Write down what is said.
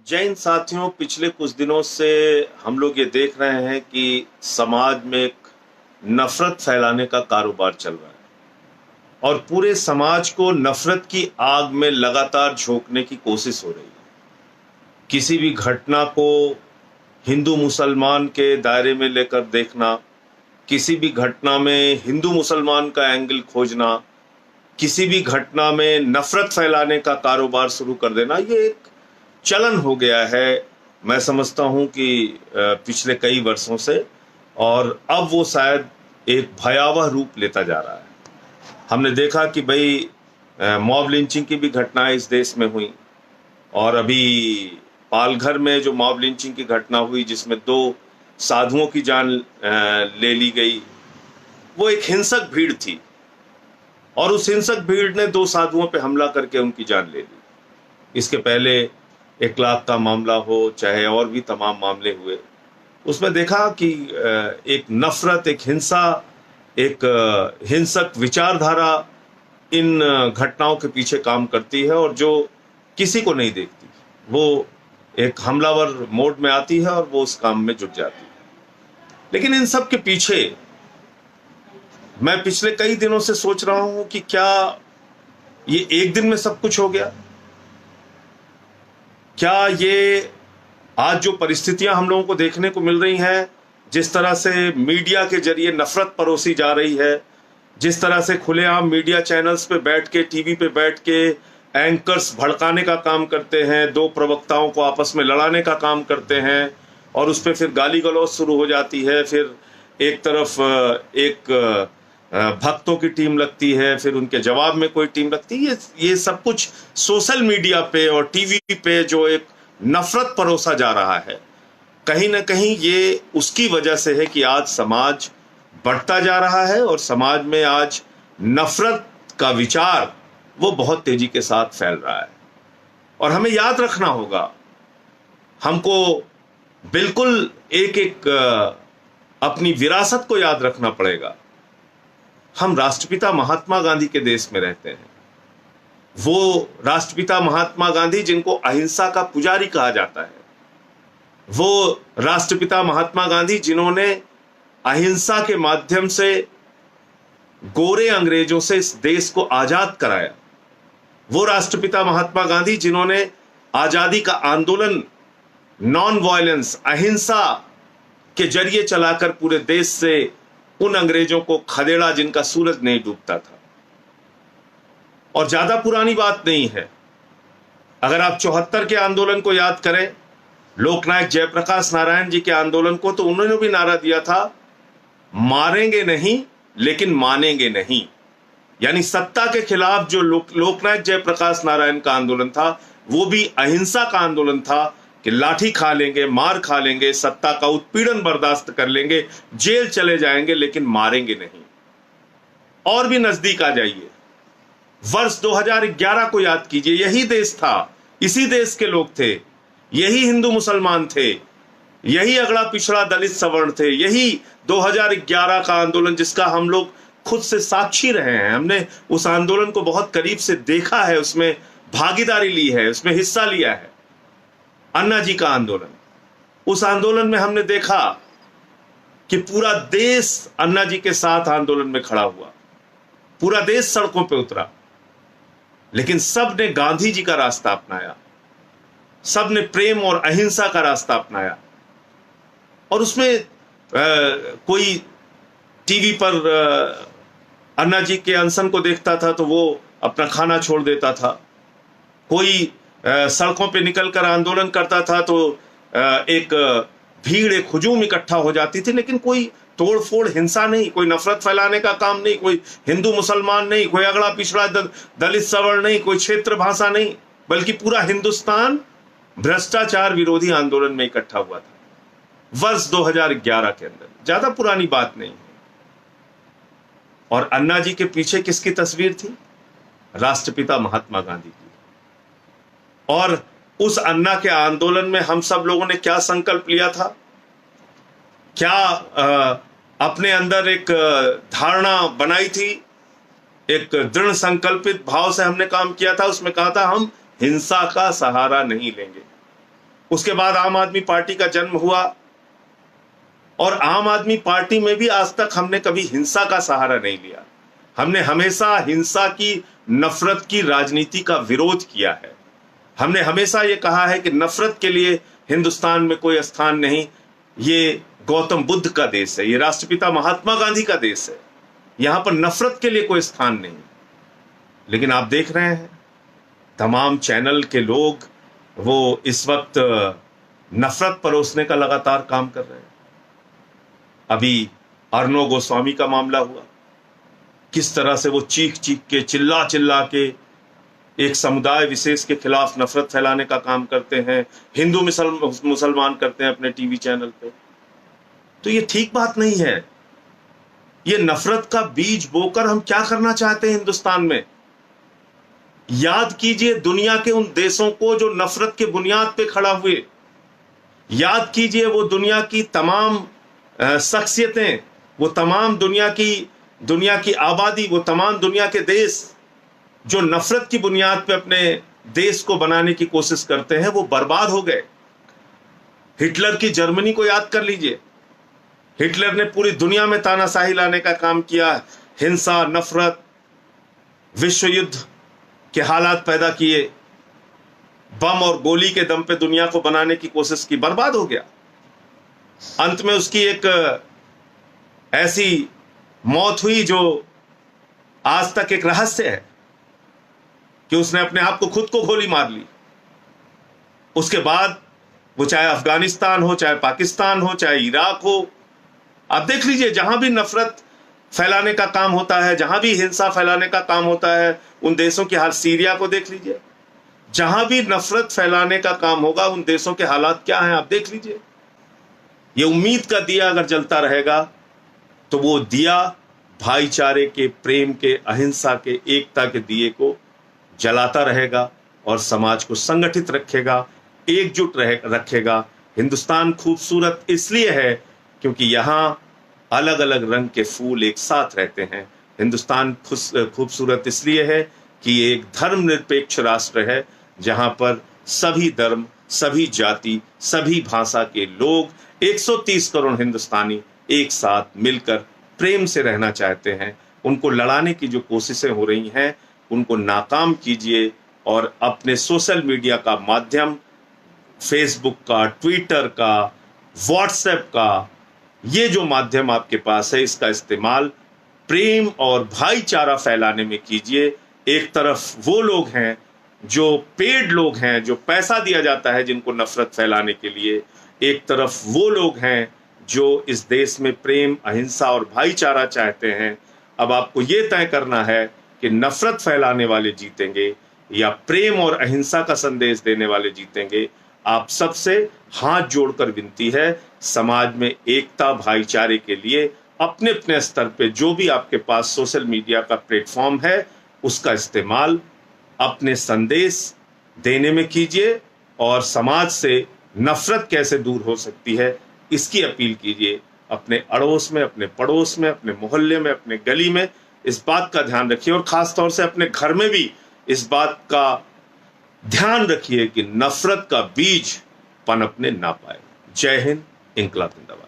जैन साथियों, पिछले कुछ दिनों से हम लोग ये देख रहे हैं कि समाज में एक नफरत फैलाने का कारोबार चल रहा है और पूरे समाज को नफरत की आग में लगातार झोंकने की कोशिश हो रही है। किसी भी घटना को हिंदू मुसलमान के दायरे में लेकर देखना, किसी भी घटना में हिंदू मुसलमान का एंगल खोजना, किसी भी घटना में नफरत फैलाने का कारोबार शुरू कर देना, ये एक चलन हो गया है। मैं समझता हूं कि पिछले कई वर्षों से, और अब वो शायद एक भयावह रूप लेता जा रहा है। हमने देखा कि भाई मॉब लिंचिंग की भी घटनाएं इस देश में हुई, और अभी पालघर में जो मॉब लिंचिंग की घटना हुई जिसमें 2 साधुओं की जान ले ली गई, वो एक हिंसक भीड़ थी और उस हिंसक भीड़ ने 2 साधुओं पे हमला करके उनकी जान ले ली। इसके पहले 1 लाख का मामला हो, चाहे और भी तमाम मामले हुए, उसमें देखा कि एक नफरत, एक हिंसा, एक हिंसक विचारधारा इन घटनाओं के पीछे काम करती है और जो किसी को नहीं देखती, वो एक हमलावर मोड में आती है और वो उस काम में जुट जाती है। लेकिन इन सब के पीछे मैं पिछले कई दिनों से सोच रहा हूं कि क्या ये एक दिन में सब कुछ हो गया? क्या ये आज जो परिस्थितियां हम लोगों को देखने को मिल रही हैं, जिस तरह से मीडिया के जरिए नफरत परोसी जा रही है, जिस तरह से खुलेआम मीडिया चैनल्स पे बैठ के, टीवी पे बैठ के एंकर्स भड़काने का काम करते हैं, 2 प्रवक्ताओं को आपस में लड़ाने का काम करते हैं और उस पर फिर गाली गलौज शुरू हो जाती है। फिर एक तरफ एक भक्तों की टीम लगती है, फिर उनके जवाब में कोई टीम लगती है। ये सब कुछ सोशल मीडिया पे और टीवी पे जो एक नफरत परोसा जा रहा है, कहीं ना कहीं ये उसकी वजह से है कि आज समाज बढ़ता जा रहा है और समाज में आज नफरत का विचार वो बहुत तेजी के साथ फैल रहा है। और हमें याद रखना होगा, हमको बिल्कुल एक एक अपनी विरासत को याद रखना पड़ेगा। हम राष्ट्रपिता महात्मा गांधी के देश में रहते हैं। वो राष्ट्रपिता महात्मा गांधी जिनको अहिंसा का पुजारी कहा जाता है, वो राष्ट्रपिता महात्मा गांधी जिन्होंने अहिंसा के माध्यम से गोरे अंग्रेजों से इस देश को आजाद कराया, वो राष्ट्रपिता महात्मा गांधी जिन्होंने आजादी का आंदोलन नॉन वायलेंस, अहिंसा के जरिए चलाकर पूरे देश से उन अंग्रेजों को खदेड़ा जिनका सूरज नहीं डूबता था। और ज्यादा पुरानी बात नहीं है, अगर आप 74 के आंदोलन को याद करें, लोकनायक जयप्रकाश नारायण जी के आंदोलन को, तो उन्होंने भी नारा दिया था, मारेंगे नहीं लेकिन मानेंगे नहीं। यानी सत्ता के खिलाफ जो लोकनायक जयप्रकाश नारायण का आंदोलन था, वो भी अहिंसा का आंदोलन था कि लाठी खा लेंगे, मार खा लेंगे, सत्ता का उत्पीड़न बर्दाश्त कर लेंगे, जेल चले जाएंगे, लेकिन मारेंगे नहीं। और भी नजदीक आ जाइए, वर्ष 2011 को याद कीजिए। यही देश था, इसी देश के लोग थे, यही हिंदू मुसलमान थे, यही अगड़ा पिछड़ा दलित सवर्ण थे। यही 2011 का आंदोलन जिसका हम लोग खुद से साक्षी रहे हैं, हमने उस आंदोलन को बहुत करीब से देखा है, उसमें भागीदारी ली है, उसमें हिस्सा लिया है। अन्ना जी का आंदोलन, उस आंदोलन में हमने देखा कि पूरा देश अन्ना जी के साथ आंदोलन में खड़ा हुआ, पूरा देश सड़कों पे उतरा, लेकिन सब ने गांधी जी का रास्ता अपनाया, सब ने प्रेम और अहिंसा का रास्ता अपनाया। और उसमें कोई टीवी पर अन्ना जी के अनशन को देखता था तो वो अपना खाना छोड़ देता था, कोई सड़कों पे निकलकर आंदोलन करता था तो एक भीड़, एक हुजूम इकट्ठा हो जाती थी, लेकिन कोई तोड़फोड़, हिंसा नहीं, कोई नफरत फैलाने का काम नहीं, कोई हिंदू मुसलमान नहीं, कोई अगड़ा पिछड़ा दलित सवर्ण नहीं, कोई क्षेत्र भाषा नहीं, बल्कि पूरा हिंदुस्तान भ्रष्टाचार विरोधी आंदोलन में इकट्ठा हुआ था वर्ष 2011 के अंदर। ज्यादा पुरानी बात नहीं है। और अन्ना जी के पीछे किसकी तस्वीर थी? राष्ट्रपिता महात्मा गांधी की। और उस अन्ना के आंदोलन में हम सब लोगों ने क्या संकल्प लिया था? क्या अपने अंदर एक धारणा बनाई थी, एक दृढ़ संकल्पित भाव से हमने काम किया था। उसमें कहा था हम हिंसा का सहारा नहीं लेंगे, उसके बाद आम आदमी पार्टी का जन्म हुआ, और आम आदमी पार्टी में भी आज तक हमने कभी हिंसा का सहारा नहीं लिया। हमने हमेशा हिंसा की, नफरत की राजनीति का विरोध किया है। हमने हमेशा ये कहा है कि नफरत के लिए हिंदुस्तान में कोई स्थान नहीं। ये गौतम बुद्ध का देश है, ये राष्ट्रपिता महात्मा गांधी का देश है, यहां पर नफरत के लिए कोई स्थान नहीं। लेकिन आप देख रहे हैं तमाम चैनल के लोग वो इस वक्त नफरत परोसने का लगातार काम कर रहे हैं। अभी अर्णव गोस्वामी का मामला हुआ, किस तरह से वो चीख चीख के, चिल्ला चिल्ला के एक समुदाय विशेष के खिलाफ नफरत फैलाने का काम करते हैं, हिंदू मुसलमान करते हैं अपने टीवी चैनल पे। तो ये ठीक बात नहीं है। ये नफरत का बीज बोकर हम क्या करना चाहते हैं हिंदुस्तान में? याद कीजिए दुनिया के उन देशों को जो नफरत के बुनियाद पे खड़ा हुए। याद कीजिए वो दुनिया की तमाम शख्सियतें, वो तमाम दुनिया की आबादी, वो तमाम दुनिया के देश जो नफरत की बुनियाद पे अपने देश को बनाने की कोशिश करते हैं, वो बर्बाद हो गए। हिटलर की जर्मनी को याद कर लीजिए। हिटलर ने पूरी दुनिया में तानाशाही लाने का काम किया, हिंसा, नफरत, विश्व युद्ध के हालात पैदा किए, बम और गोली के दम पे दुनिया को बनाने की कोशिश की, बर्बाद हो गया। अंत में उसकी एक ऐसी मौत हुई जो आज तक एक रहस्य है कि उसने अपने आप को खुद को गोली मार ली। उसके बाद वो चाहे अफगानिस्तान हो, चाहे पाकिस्तान हो, चाहे इराक हो, आप देख लीजिए जहां भी नफरत फैलाने का काम होता है, जहां भी हिंसा फैलाने का काम होता है, उन देशों की हाल, सीरिया को देख लीजिए, जहां भी नफरत फैलाने का काम होगा उन देशों के हालात क्या हैं आप देख लीजिए। ये उम्मीद का दिया अगर जलता रहेगा तो वो दिया भाईचारे के, प्रेम के, अहिंसा के, एकता के दिए को जलाता रहेगा और समाज को संगठित रखेगा, एकजुट रखेगा। हिंदुस्तान खूबसूरत इसलिए है क्योंकि यहाँ अलग अलग रंग के फूल एक साथ रहते हैं। हिंदुस्तान खूबसूरत इसलिए है कि ये एक धर्मनिरपेक्ष राष्ट्र है जहाँ पर सभी धर्म, सभी जाति, सभी भाषा के लोग, 130 करोड़ हिंदुस्तानी एक साथ मिलकर प्रेम से रहना चाहते हैं। उनको लड़ाने की जो कोशिशें हो रही हैं उनको नाकाम कीजिए और अपने सोशल मीडिया का माध्यम, फेसबुक का, ट्विटर का, व्हाट्सएप का, ये जो माध्यम आपके पास है इसका इस्तेमाल प्रेम और भाईचारा फैलाने में कीजिए। एक तरफ वो लोग हैं जो पेड लोग हैं, जो पैसा दिया जाता है जिनको नफरत फैलाने के लिए, एक तरफ वो लोग हैं जो इस देश में प्रेम, अहिंसा और भाईचारा चाहते हैं। अब आपको ये तय करना है कि नफरत फैलाने वाले जीतेंगे या प्रेम और अहिंसा का संदेश देने वाले जीतेंगे। आप सबसे हाथ जोड़कर विनती है, समाज में एकता, भाईचारे के लिए अपने अपने स्तर पे जो भी आपके पास सोशल मीडिया का प्लेटफॉर्म है उसका इस्तेमाल अपने संदेश देने में कीजिए और समाज से नफरत कैसे दूर हो सकती है इसकी अपील कीजिए। अपने अड़ोस में, अपने पड़ोस में, अपने मोहल्ले में, अपने गली में इस बात का ध्यान रखिए और खास तौर से अपने घर में भी इस बात का ध्यान रखिए कि नफरत का बीज पनपने ना पाए। जय हिंद, इंकलाब जिंदाबाद।